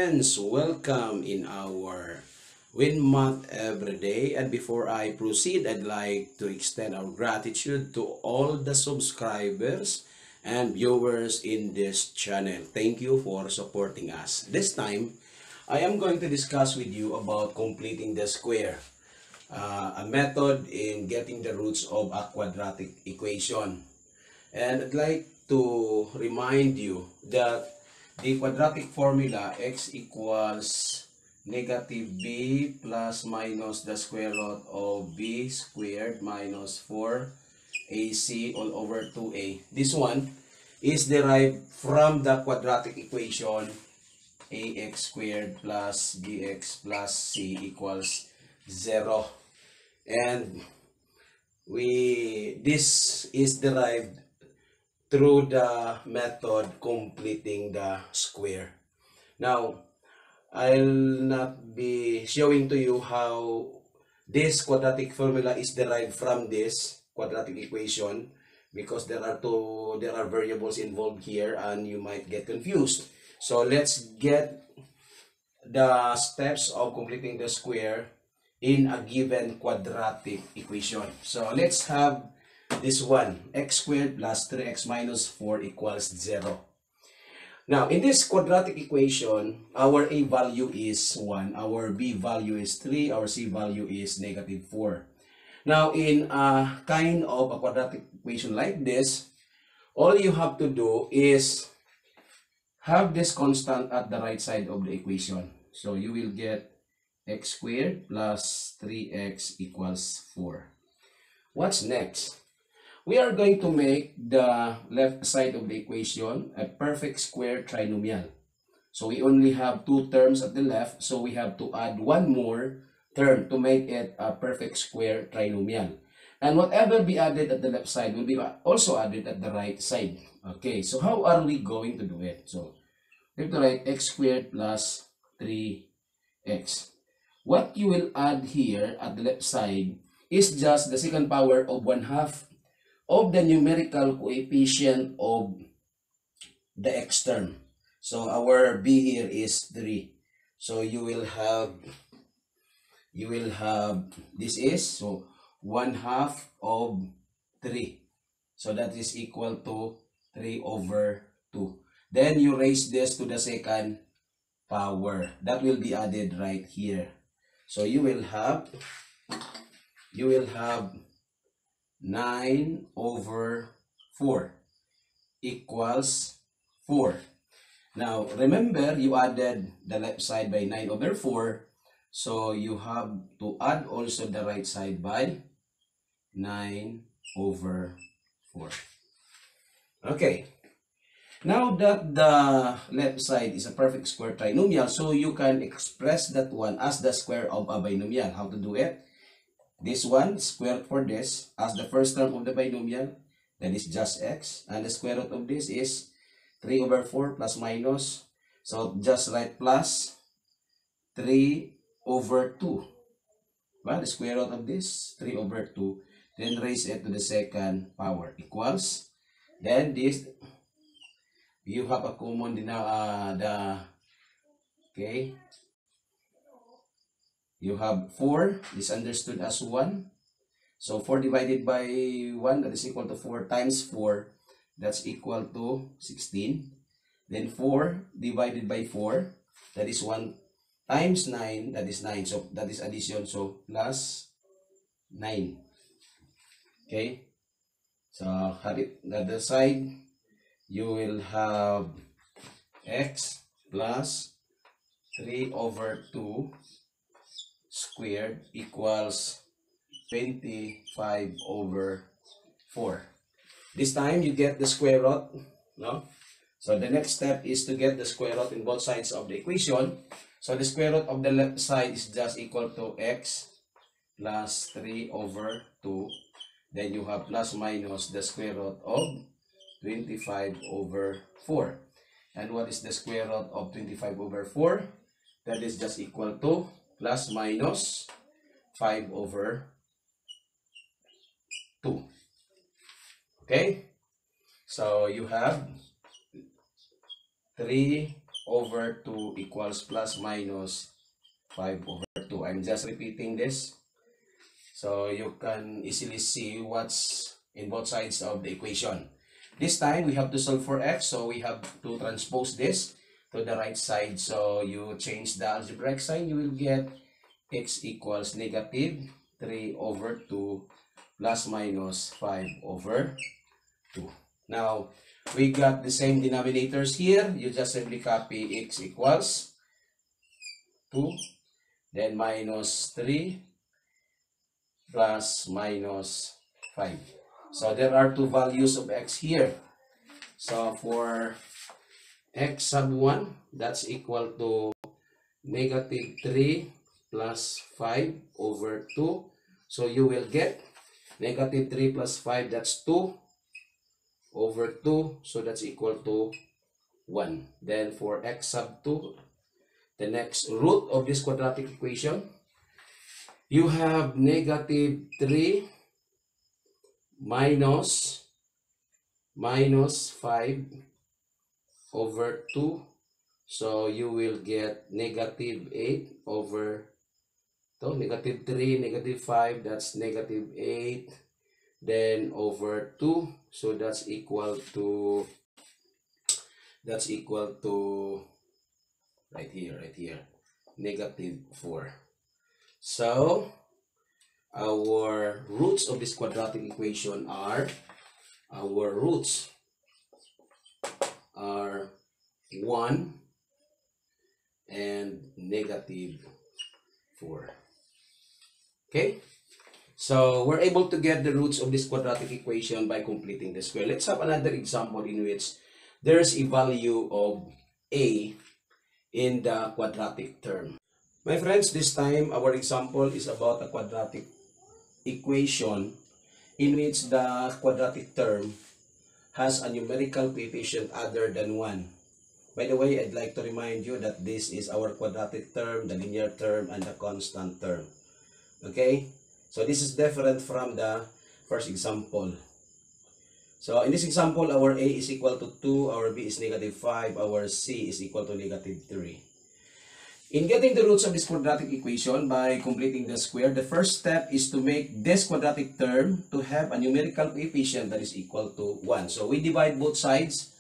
friends, welcome in our Win Month Everyday. And before I proceed, I'd like to extend our gratitude to all the subscribers and viewers in this channel. Thank you for supporting us. This time, I am going to discuss with you about completing the square, a method in getting the roots of a quadratic equation. And I'd like to remind you that the quadratic formula x equals negative b plus minus the square root of b squared minus 4ac all over 2a. This one is derived from the quadratic equation ax squared plus bx plus c equals 0. And this is derived through the method completing the square. Now, I'll not be showing to you how this quadratic formula is derived from this quadratic equation because there are variables involved here and you might get confused. So let's get the steps of completing the square in a given quadratic equation. So let's have this one, x squared plus 3x minus 4 equals 0. Now, in this quadratic equation, our a value is 1, our b value is 3, our c value is negative 4. Now, in a kind of a quadratic equation like this, all you have to do is have this constant at the right side of the equation. So, you will get x squared plus 3x equals 4. What's next? We are going to make the left side of the equation a perfect square trinomial. So we only have two terms at the left, so we have to add one more term to make it a perfect square trinomial. And whatever be added at the left side will be also added at the right side. Okay, so how are we going to do it? So we have to write x squared plus 3x. What you will add here at the left side is just the second power of 1/2 of the numerical coefficient of the x term. So our b here is 3. So you will have this is so 1/2 of 3. So that is equal to 3 over 2. Then you raise this to the second power. That will be added right here. So you will have 9 over 4 equals 4. Now, remember, you added the left side by 9 over 4. So, you have to add also the right side by 9 over 4. Okay. Now that the left side is a perfect square trinomial, so you can express that one as the square of a binomial. How to do it? This one, square for this, as the first term of the binomial, that is just x. And the square root of this is 3 over 4 plus minus. So, just write plus 3 over 2. Well, the square root of this, 3 over 2. Then raise it to the second power equals. Then this, you have a common okay. You have 4 is understood as 1. So 4 divided by 1, that is equal to 4 times 4. That's equal to 16. Then 4 divided by 4, that is 1 times 9, that is 9. So that is addition, so plus 9. Okay. So have it the other side. You will have x plus 3 over 2 squared equals 25 over 4. This time you get the square root, no? So the next step is to get the square root in both sides of the equation. So the square root of the left side is just equal to x plus 3 over 2. Then you have plus minus the square root of 25 over 4. And what is the square root of 25 over 4? That is just equal to plus minus 5 over 2. Okay? So you have 3 over 2 equals plus minus 5 over 2. I'm just repeating this so you can easily see what's in both sides of the equation. This time we have to solve for x, so we have to transpose this to the right side. So you change the algebraic sign, you will get x equals negative 3 over 2 plus minus 5 over 2. Now, we got the same denominators here. You just simply copy x equals 2, then minus 3 plus minus 5. So there are two values of x here. So for x sub 1, that's equal to negative 3 plus 5 over 2. So you will get negative 3 plus 5, that's 2 over 2. So that's equal to 1. Then for x sub 2, the next root of this quadratic equation, you have negative 3 minus 5 over 2. So you will get negative 8 over negative 3, negative 5, that's negative 8, then over 2, so that's equal to right here, negative 4. So our roots of this quadratic equation are, 1 and negative 4. Okay, so we're able to get the roots of this quadratic equation by completing the square. Let's have another example in which there's a value of a in the quadratic term. My friends, this time our example is about a quadratic equation in which the quadratic term has a numerical coefficient other than 1. By the way, I'd like to remind you that this is our quadratic term, the linear term, and the constant term. Okay? So this is different from the first example. So in this example, our a is equal to 2, our b is negative 5, our c is equal to negative 3. In getting the roots of this quadratic equation by completing the square, the first step is to make this quadratic term to have a numerical coefficient that is equal to 1. So we divide both sides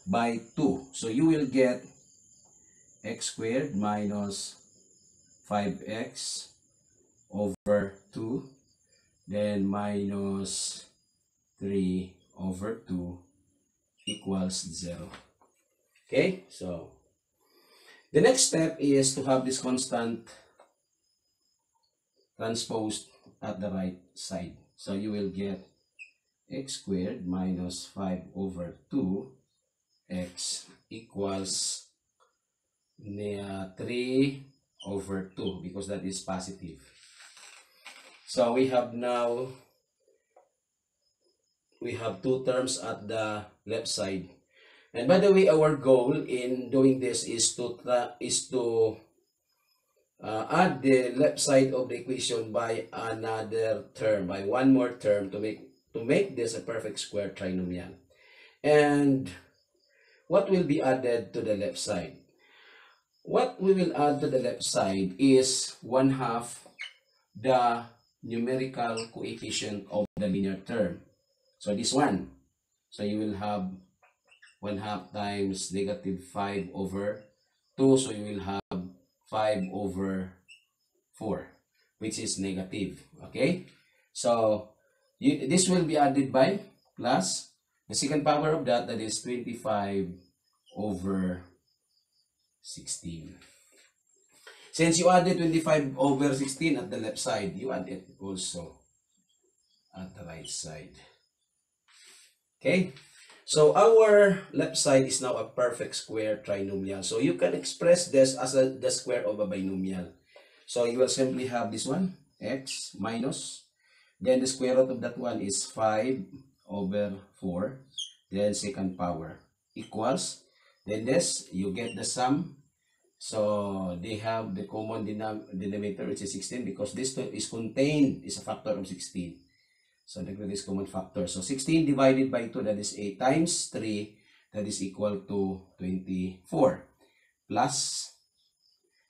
by 2. So you will get x squared minus 5x over 2, then minus 3 over 2 equals 0. Okay, so the next step is to have this constant transposed at the right side. So you will get x squared minus 5 over 2x equals 3 over 2 because that is positive. So we have two terms at the left side. And by the way, our goal in doing this is to add the left side of the equation by another term, by one more term, to make this a perfect square trinomial. And what will be added to the left side? What we will add to the left side is 1/2 the numerical coefficient of the linear term. So this one. So you will have 1/2 times negative 5 over 2. So you will have 5 over 4, which is negative. Okay? So this will be added by plus the second power of that is 25 over 16. Since you added 25 over 16 at the left side, you add it also at the right side. Okay? So our left side is now a perfect square trinomial. So you can express this as the square of a binomial. So you will simply have this one, x minus, then the square root of that one is 5 over 4, then second power equals, then this, you get the sum. So they have the common denominator, which is 16, because this is a factor of 16. So the greatest common factor. So 16 divided by 2, that is 8 times 3, that is equal to 24. plus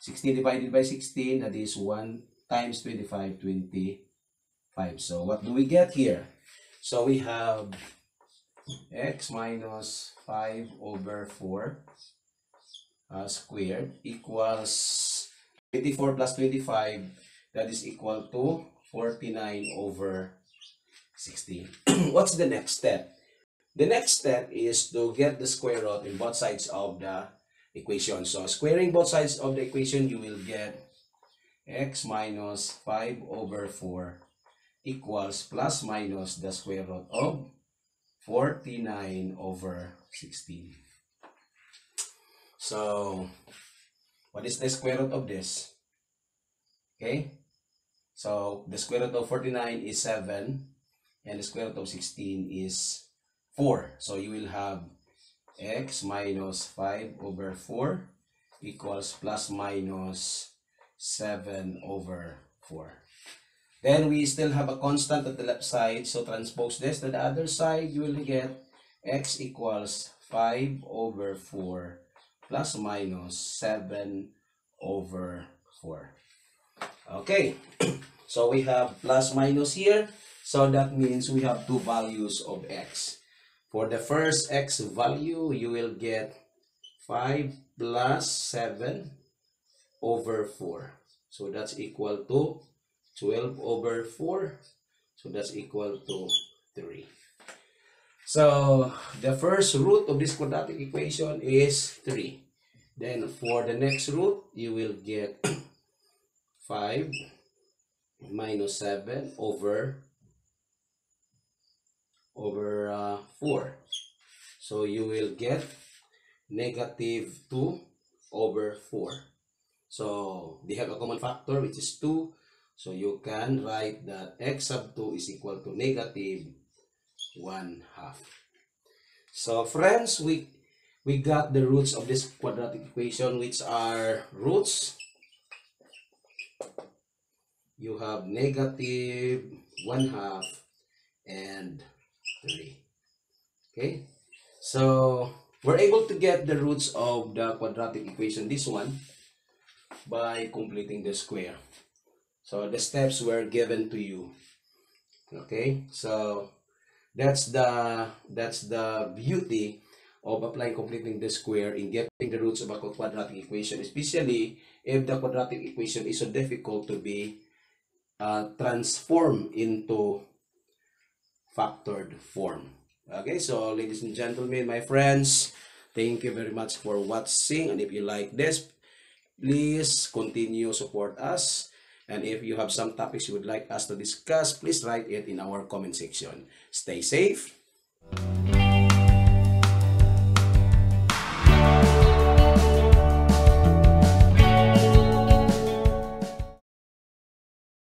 16 divided by 16, that is 1 times 25, 25. So what do we get here? So we have x minus 5 over 4 squared equals 24 plus 25, that is equal to 49 over 16. What's the next step? The next step is to get the square root in both sides of the equation. So squaring both sides of the equation, you will get x minus 5 over 4 equals plus minus the square root of 49 over 16. So what is the square root of this? Okay, so the square root of 49 is 7 and the square root of 16 is 4. So you will have x minus 5 over 4 equals plus minus 7 over 4. Then we still have a constant at the left side, so transpose this to the other side. You will get x equals 5 over 4 plus minus 7 over 4. Okay, so we have plus minus here, so that means we have two values of x. For the first x value, you will get 5 plus 7 over 4. So that's equal to 12 over 4. So that's equal to 3. So the first root of this quadratic equation is 3. Then for the next root, you will get 5 minus 7 over 4. So you will get negative 2 over 4. So they have a common factor, which is 2. So you can write that x sub 2 is equal to negative 1/2. So friends, we got the roots of this quadratic equation, which are roots. You have negative 1/2 and 3. Okay, so we're able to get the roots of the quadratic equation, this one, by completing the square. So the steps were given to you. Okay, so that's the beauty of applying completing the square in getting the roots of a quadratic equation, especially if the quadratic equation is so difficult to be transformed into factored form. Okay, so ladies and gentlemen, my friends, thank you very much for watching, and if you like this, please continue support us. And if you have some topics you would like us to discuss, please write it in our comment section. Stay safe.